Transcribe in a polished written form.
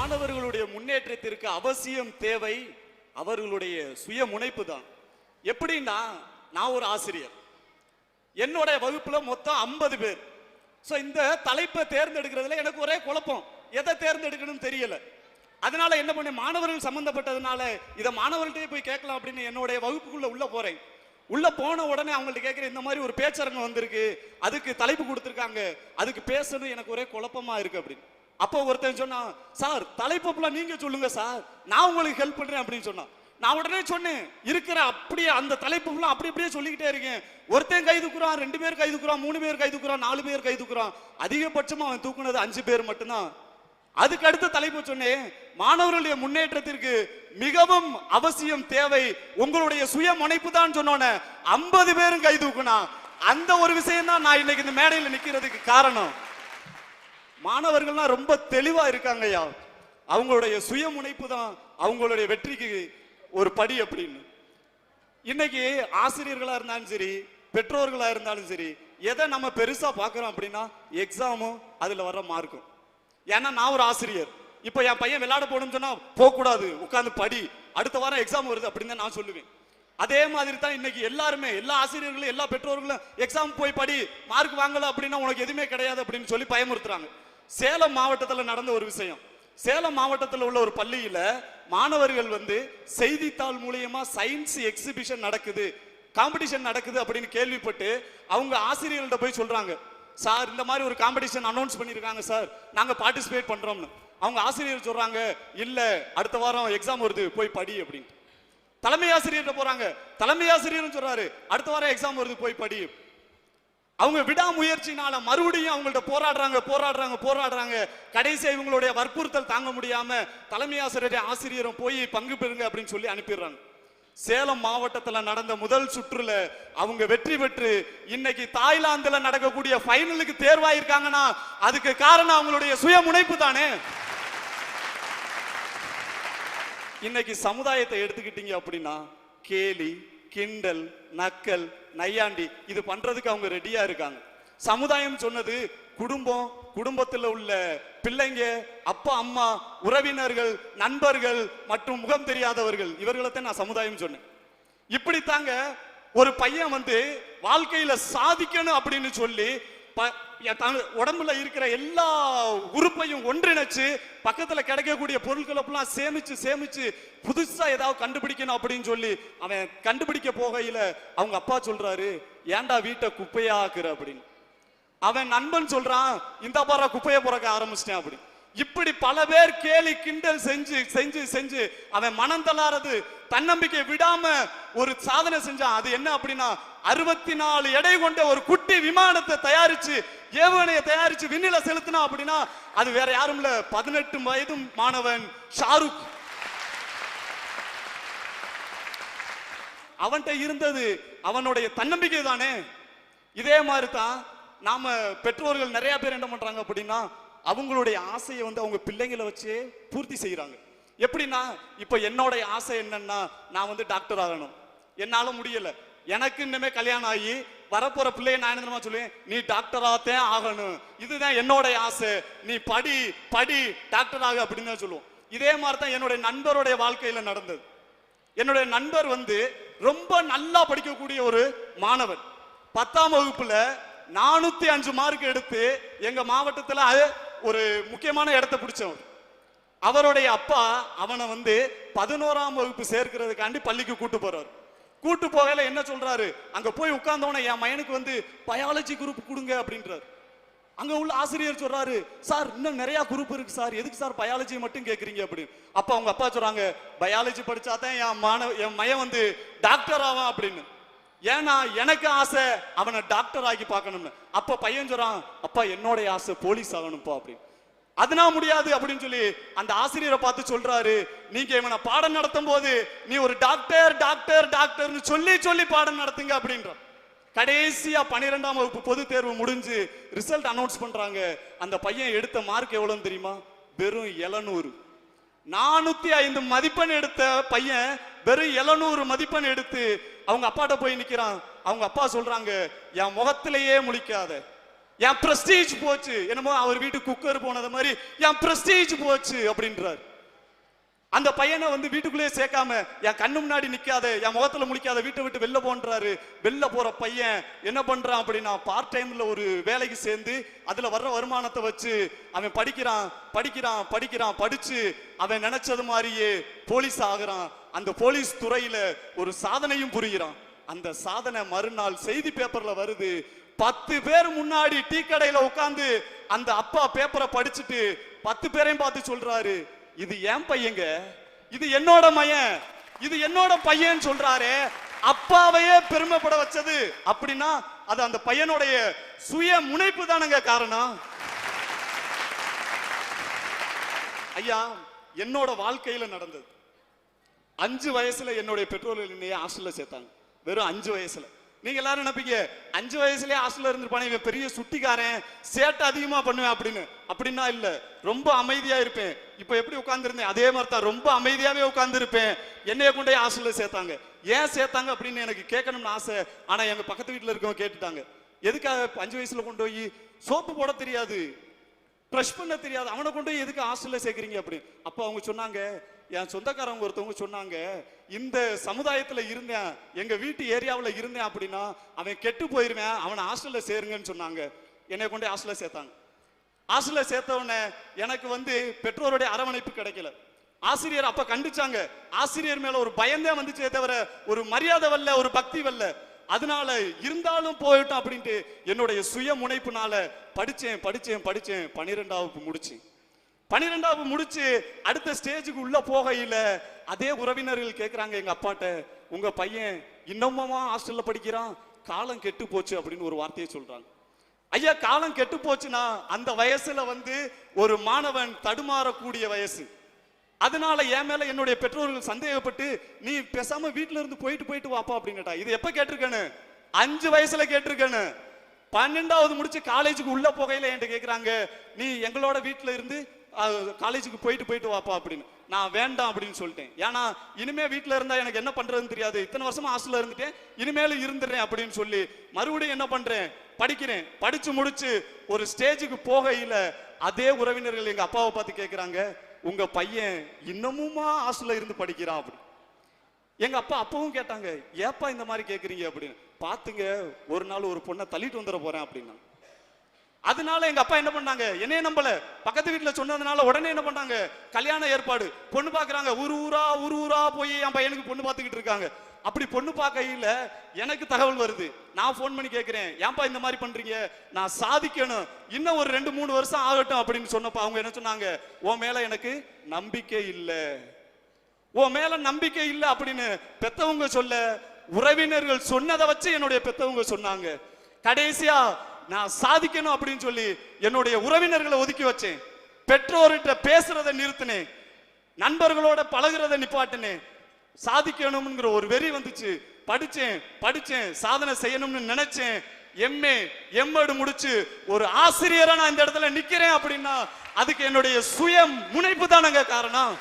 மாணவர்களுடைய முன்னேற்றத்திற்கு அவசியம் தேவை அவர்களுடைய சுய முனைப்பு தான். எப்படின்னா, நான் ஒரு ஆசிரியர், என்னோட வகுப்புல மொத்தம் 50 பேர். ஸோ இந்த தலைப்பை தேர்ந்தெடுக்கிறதுல எனக்கு ஒரே குழப்பம், எதை தேர்ந்தெடுக்கணும்னு தெரியல. அதனால என்ன பண்ண, மாணவர்கள் சம்பந்தப்பட்டதுனால இதை மாணவர்கள்ட்டே போய் கேட்கலாம் அப்படின்னு என்னுடைய வகுப்புக்குள்ள உள்ள போறேன். உள்ள போன உடனே அவங்கள்ட்ட கேட்கிறேன், இந்த மாதிரி ஒரு பேச்சரங்கம் வந்திருக்கு, அதுக்கு தலைப்பு கொடுத்துருக்காங்க, அதுக்கு பேசணும், எனக்கு ஒரே குழப்பமா இருக்கு அப்படின்னு. அப்போ ஒருத்தன் சொன்னா, சார் தலைப்பெல்லாம் நீங்க சொல்லுங்க சார், நான் உங்களுக்கு ஹெல்ப் பண்றேன் அப்படின்னு சொன்னான். நான் உடனே சொன்னேன், இருக்கிற அப்படியே அந்த தலைப்புலாம் அப்படியே சொல்லிக்கிட்டே இருக்கேன். ஒருத்தன் கை தூக்குறான், 2 பேர் கை தூக்குறான், 3 பேர் கை தூக்குறான், 4 பேர் கை தூக்குறான். அதிகபட்சமா அவன் தூக்குனது 5 பேர் மட்டும்தான். அதுக்கு அடுத்த தலைப்பு சொன்னேன், மாணவர்களுடைய முன்னேற்றத்திற்கு மிகவும் அவசியம் தேவை உங்களுடைய சுய முனைப்பு தான் சொன்னோன்னே 50 பேரும் கை தூக்குனா. அந்த ஒரு விஷயம் தான் நான் இன்னைக்கு இந்த மேடையில் நிக்கிறதுக்கு காரணம். மாணவர்கள்லாம் ரொம்ப தெளிவா இருக்காங்கய்யா, அவங்களுடைய சுய முனைப்பு தான் அவங்களுடைய வெற்றிக்கு ஒரு படி அப்படின்னு. இன்னைக்கு ஆசிரியர்களா இருந்தாலும் சரி, பெற்றோர்களா இருந்தாலும் சரி, எதை நம்ம பெருசா பாக்குறோம் அப்படின்னா எக்ஸாமும் அதுல வர்ற மார்க்கும். ஏன்னா நான் ஒரு ஆசிரியர், இப்ப என் பையன் விளையாட போகணும்னு சொன்னா போக கூடாது, உட்கார்ந்து படி, அடுத்த வாரம் எக்ஸாம் வருது அப்படின்னு தான் நான் சொல்லுவேன். அதே மாதிரி தான் இன்னைக்கு எல்லாருமே, எல்லா ஆசிரியர்களும் எல்லா பெற்றோர்களும் எக்ஸாம் போய் படி, மார்க் வாங்கல அப்படின்னா உனக்கு எதுவுமே கிடையாது அப்படின்னு சொல்லி பயமுறுத்துறாங்க. சேலம் மாவட்டத்தில் நடந்த ஒரு விஷயம், சேலம் மாவட்டத்தில் உள்ள ஒரு பள்ளியில மாணவர்கள் செய்தித்தாள் மூலியமா சயின்ஸ் எக்ஸிபிஷன் நடக்குது, காம்படிஷன் நடக்குது அப்படின்னு கேள்விப்பட்டு அவங்க ஆசிரியர்கள்ட்ட போய் சொல்றாங்க, சார் இந்த மாதிரி ஒரு காம்படிஷன் அனௌன்ஸ் பண்ணிருக்காங்க சார், நாங்க பார்ட்டிசிபேட் பண்றோம்னு. அவங்க ஆசிரியர் சொல்றாங்க, இல்ல அடுத்த வாரம் எக்ஸாம் வருது போய் படி அப்படின்னு. தலைமை ஆசிரியர்கிட்ட போறாங்க, தலைமை ஆசிரியர் சொல்றாரு, அடுத்த வாரம் எக்ஸாம் வருது போய் படி. அவங்க விடாமுயற்சினால மறுபடியும் அவங்கள்ட்ட போராடுறாங்க. கடைசி இவங்களுடைய வற்புறுத்தல் தாங்க முடியாம தலைமை ஆசிரியரும் போய் பங்கு பெறுங்க அப்படின்னு சொல்லி அனுப்பிடுறாங்க. சேலம் மாவட்டத்தில் நடந்த முதல் சுற்றுல அவங்க வெற்றி பெற்று இன்னைக்கு தாய்லாந்துல நடக்கக்கூடிய ஃபைனலுக்கு தேர்வாயிருக்காங்கன்னா அதுக்கு காரணம் அவங்களுடைய சுய முனைப்பு தானே. இன்னைக்கு சமுதாயத்தை எடுத்துக்கிட்டீங்க அப்படின்னா கேலி, கிண்டல், நக்கல், நையாண்டி இது பண்றதுக்கு அவங்க ரெடியா இருக்காங்க. சமுதாயம் சொன்னது குடும்பம், குடும்பத்தில் உள்ள பிள்ளைங்க, அப்பா அம்மா, உறவினர்கள், நண்பர்கள் மற்றும் முகம் தெரியாதவர்கள், இவர்களைத்தான் நான் சமுதாயம் சொன்னேன். இப்படித்தாங்க ஒரு பையன் வாழ்க்கையில சாதிக்கணும் அப்படின்னு சொல்லி உடம்புல இருக்கிற எல்லா உறுப்பையும் ஒன்றிணைச்சு பக்கத்துல கிடைக்கக்கூடிய பொருட்களை சேமிச்சு புதுசா ஏதாவது கண்டுபிடிக்கணும் அப்படின்னு சொல்லி அவன் கண்டுபிடிக்க போகையில அவங்க அப்பா சொல்றாரு, ஏன்டா வீட்டை குப்பையா ஆக்குற அப்படின்னு. அவன் நண்பன் சொல்றான், இந்த பாரா குப்பையை புறக்க ஆரம்பிச்சிட்டேன் அப்படி. இப்படி பல பேர் கேலி கிண்டல் செஞ்சு அவன் மனம் தள்ளாரது, தன்னம்பிக்கை விடாம ஒரு சாதனை செஞ்சான். அது என்ன அப்படின்னா 64 எடை கொண்ட ஒரு குட்டி விமானத்தை தயாரிச்சு, ஏவுகணையை தயாரிச்சு விண்ணில செலுத்தினா அப்படின்னா அது வேற யாரும் இல்ல, 18 வயது மாணவன் ஷாருக். அவன்கிட்ட இருந்தது அவனுடைய தன்னம்பிக்கை தானே. இதே மாதிரி தான் நாம பெற்றோர்கள் நிறைய பேர் என்ன பண்றாங்க அப்படின்னா அவங்களுடைய ஆசையை அவங்க பிள்ளைங்களை வச்சு பூர்த்தி செய்யறாங்க. எப்படின்னா, இப்ப என்னோட ஆசை என்னன்னா நான் டாக்டர் ஆகணும், என்னால முடியல, எனக்கு இன்னுமே கல்யாணம் ஆகி வரப்போற பிள்ளைய நான் என்ன சொல்லுவேன், நீ டாக்டராகத்தான் ஆகணும், இதுதான் என்னோட ஆசை, நீ படி டாக்டர் ஆக அப்படின்னு தான் சொல்லுவோம். இதே மாதிரி தான் என்னுடைய நண்பருடைய வாழ்க்கையில நடந்தது. என்னுடைய நண்பர் ரொம்ப நல்லா படிக்கக்கூடிய ஒரு மாணவன், 10ஆம் வகுப்புல 405 மார்க் எடுத்து எங்க மாவட்டத்துல ஒரு முக்கியமான இடத்தை பிடிச்சவர். அவருடைய அப்பா அவனை 11ஆம் வகுப்பு சேர்க்கிறதுக்காண்டி பள்ளிக்கு கூட்டு போறாரு. கூட்டு போகல என்ன சொல்றாரு, அங்க போய் உட்கார்ந்தவன என் மயனுக்கு பயாலஜி குரூப் கொடுங்க அப்படின்றாரு. அங்க உள்ள ஆசிரியர் சொல்றாரு, சார் இன்னும் நிறைய குரூப் இருக்கு சார், எதுக்கு சார் பயாலஜி மட்டும் கேக்குறீங்க அப்படின்னு. அப்ப அவங்க அப்பா சொல்றாங்க, பயாலஜி படிச்சாதான் என் மயன் டாக்டர் ஆவான் அப்படின்னு. ஏன்னா எனக்கு ஆசை அவனை டாக்டர் ஆகி பார்க்கணும்னு. அப்ப பையன் சொல்றான், அப்பா என்னோட ஆசை போலீஸ் ஆகணும்ப்பா அப்படின்னு. அதனா முடியாது அப்படின்னு சொல்லி அந்த ஆசிரியரை பார்த்து சொல்றாரு, நீங்க இவனை பாடம் நடத்தும் போது நீ ஒரு டாக்டர் டாக்டர் டாக்டர்னு சொல்லி பாடம் நடத்துங்க அப்படின்ற. கடைசியா 12ஆம் வகுப்பு பொது தேர்வு முடிஞ்சு ரிசல்ட் அனௌன்ஸ் பண்றாங்க. அந்த பையன் எடுத்த மார்க் எவ்வளவுன்னு தெரியுமா? வெறும் 700. 405 மதிப்பெண் எடுத்த பையன் வெறும் 700 மதிப்பெண் எடுத்து அவங்க அப்பாட்ட போய் நிக்கிறான். அவங்க அப்பா சொல்றாங்க, என் முகத்திலேயே முழிக்காத, என் பிரஸ்டீஜ் போச்சு, என்னமோ அவர் வீட்டு குக்கர் போனது மாதிரி என் பிரஸ்டீஜ் போச்சு அப்படின்றார். அந்த பையனை வந்து வீட்டுக்குள்ளேயே சேர்க்காம என் கண்ணு முன்னாடி நிக்காத, என் முகத்துல முழிக்காத, வீட்டை விட்டு வெளில போன்றாரு. வெளில போற பையன் என்ன பண்றான் அப்படின்னா பார்ட் டைம்ல ஒரு வேலைக்கு சேர்ந்து அதுல வர்ற வருமானத்தை வச்சு அவன் படிக்கிறான் படிக்கிறான் படிக்கிறான். படிச்சு அவன் நினைச்சது மாதிரியே போலீஸ் ஆகுறான். அந்த போலீஸ் துறையில ஒரு சாதனையும் புரிகிறான். அந்த சாதனை மறுநாள் செய்தி பேப்பர்ல வருது. 10 பேர் முன்னாடி டீ கடையில உட்கார்ந்து அந்த அப்பா பேப்பரை படிச்சுட்டு 10 பேரையும் பார்த்து சொல்றாரு, இது என் பையங்க, இது என்னோட மயன், இது என்னோட பையன் சொல்றாரு. அப்பாவையே பெருமைப்பட வச்சது அப்படின்னா அது அந்த பையனுடைய சுய முனைப்பு தானங்க காரணம். ஐயா, என்னோட வாழ்க்கையில நடந்தது. 5 வயசுல என்னுடைய பெற்றோர்கள் என்னைய ஹாஸ்டல்ல சேர்த்தாங்க. வெறும் 5 வயசுல. நீங்க எல்லாரும் நினைப்பீங்க 5 வயசுலயே ஹாஸ்டல்ல இருந்திருப்பானே, இவன் பெரிய சுட்டிக்காரன், சேட்டை அதிகமா பண்ணுவேன் அப்படின்னு. அப்படின்னா இல்ல, ரொம்ப அமைதியா இருப்பேன். இப்ப எப்படி உட்கார்ந்து இருந்தேன் அதே மாதிரி தான் ரொம்ப அமைதியாவே உட்கார்ந்து இருப்பேன். என்னைய கொண்டே ஹாஸ்டல்ல சேர்த்தாங்க. ஏன் சேர்த்தாங்க அப்படின்னு எனக்கு கேட்கணும்னு ஆசை. ஆனா எங்க பக்கத்து வீட்டுல இருக்கவங்க கேட்டுட்டாங்க, எதுக்காக 5 வயசுல கொண்டு போய் சோப்பு போட தெரியாது, ப்ரஷ் பண்ண தெரியாது, அவனை கொண்டு போய் எதுக்கு ஹாஸ்டல்ல சேர்க்கறீங்க அப்படின்னு. அப்ப அவங்க சொன்னாங்க, என் சொந்தக்காரங்க ஒருத்தவங்க சொன்னாங்க, இந்த சமுதாயத்துல இருந்தேன், எங்க வீட்டு ஏரியாவில் இருந்தேன் அப்படின்னா அவன் கெட்டு போயிருவேன், அவனை ஹாஸ்டல்ல சேருங்கன்னு சொன்னாங்க. என்னை கொண்டு ஹாஸ்டல்ல சேர்த்தாங்க. ஹாஸ்டல்ல சேர்த்த உடனே எனக்கு வந்து பெற்றோருடைய அரவணைப்பு கிடைக்கல. ஆசிரியர் அப்ப கண்டிச்சாங்க. ஆசிரியர் மேல ஒரு பயந்தே வந்துச்சே தவிர ஒரு மரியாதை வரல, ஒரு பக்தி வரல. அதனால இருந்தாலும் போயிட்டோம் அப்படின்ட்டு என்னுடைய சுய முனைப்புனால படிச்சேன் படிச்சேன் படிச்சேன். 12வது முடிச்சேன். 12வது முடிச்சு அடுத்த ஸ்டேஜுக்கு உள்ள போகையில அதே உறவினர்கள் கேட்கிறாங்க எங்க அப்பாட்ட, உங்க பையன் இன்னமுமா ஹாஸ்டல்ல படிக்கிறான், காலம் கெட்டு போச்சு அப்படின்னு ஒரு வார்த்தையை சொல்றாங்க. ஐயா, காலம் கெட்டு போச்சுன்னா அந்த வயசுல வந்து ஒரு மாணவன் தடுமாறக்கூடிய வயசு. அதனால என் மேல என்னுடைய பெற்றோர்கள் சந்தேகப்பட்டு, நீ பேசாம வீட்டுல இருந்து போயிட்டு வாப்பா அப்படின்னு கேட்டா. இது எப்ப கேட்டிருக்கேன்னு? 5 வயசுல கேட்டிருக்கேன்னு. 12வது முடிச்சு காலேஜுக்கு உள்ள போகையில என்கிட்ட கேட்கிறாங்க, நீ எங்களோட வீட்டுல இருந்து காலேஜுக்கு போயிட்டு வாப்பா அப்படின்னு. நான் வேண்டாம் அப்படின்னு சொல்லிட்டேன். ஏன்னா இனிமே வீட்டுல இருந்தா எனக்கு என்ன பண்றதுன்னு தெரியாது, இத்தனை வருஷமா ஹாஸ்டல்ல இருந்துட்டேன், இனிமேலும் இருந்துடுறேன் அப்படின்னு சொல்லி மறுபடியும் என்ன பண்றேன், படிக்கிறேன். படிச்சு முடிச்சு ஒரு ஸ்டேஜுக்கு போகையில அதே உறவினர்கள் எங்க அப்பாவை பார்த்து கேட்கிறாங்க, உங்க பையன் இன்னமுமா ஹாஸ்டல்ல இருந்து படிக்கிறான் அப்படி. எங்க அப்பா அப்பவும் கேட்டாங்க, ஏப்பா இந்த மாதிரி கேட்குறீங்க அப்படின்னு. பாத்துங்க, ஒரு நாள் ஒரு பொண்ணை தள்ளிட்டு வந்துட போறேன் அப்படின்னா. அதனால எங்க அப்பா என்ன பண்ணாங்க, என்னைய நம்பல, பக்கத்து வீட்டுல சொன்னதுனால உடனே என்ன பண்ணாங்க, கல்யாண ஏற்பாடு, பொண்ணு பாக்குறாங்க. ஊரு ஊரா போய் என் பையனுக்கு பொண்ணு பார்த்துக்கிட்டு இருக்காங்க. அப்படி பொண்ணு பார்க்கையில எனக்கு தகவல் வருது. நான் போன் பண்ணி கேட்கிறேன், ஏன்பா இந்த மாதிரி பண்றீங்க, நான் சாதிக்கணும், இன்னும் ஒரு 2-3 வருஷம் ஆகட்டும் அப்படின்னு சொன்னப்ப அவங்க என்ன சொன்னாங்க, உன் மேல எனக்கு நம்பிக்கை இல்லை, உன் மேல நம்பிக்கை இல்லை அப்படின்னு பெத்தவங்க சொல்ல, உறவினர்கள் சொன்னதை வச்சு என்னுடைய பெத்தவங்க சொன்னாங்க. கடைசியா நான் சாதிக்கணும் அப்படின்னு சொல்லி என்னுடைய உறவினர்களை ஒதுக்கி வச்சேன். பெற்றோர்கிட்ட பேசுறதை நிறுத்தினேன், நண்பர்களோட பழகுறதை நிப்பாட்டினேன். சாதிக்கணும்ங்கிற ஒரு வெறி வந்துச்சு. படிச்சேன், சாதனை செய்யணும்னு நினைச்சேன். எம்ஏ எம்எட் முடிச்சு ஒரு ஆசிரியரா நான் இந்த இடத்துல நிக்கிறேன் அப்படின்னா அதுக்கு என்னுடைய சுய முனைப்பு தானங்க காரணம்.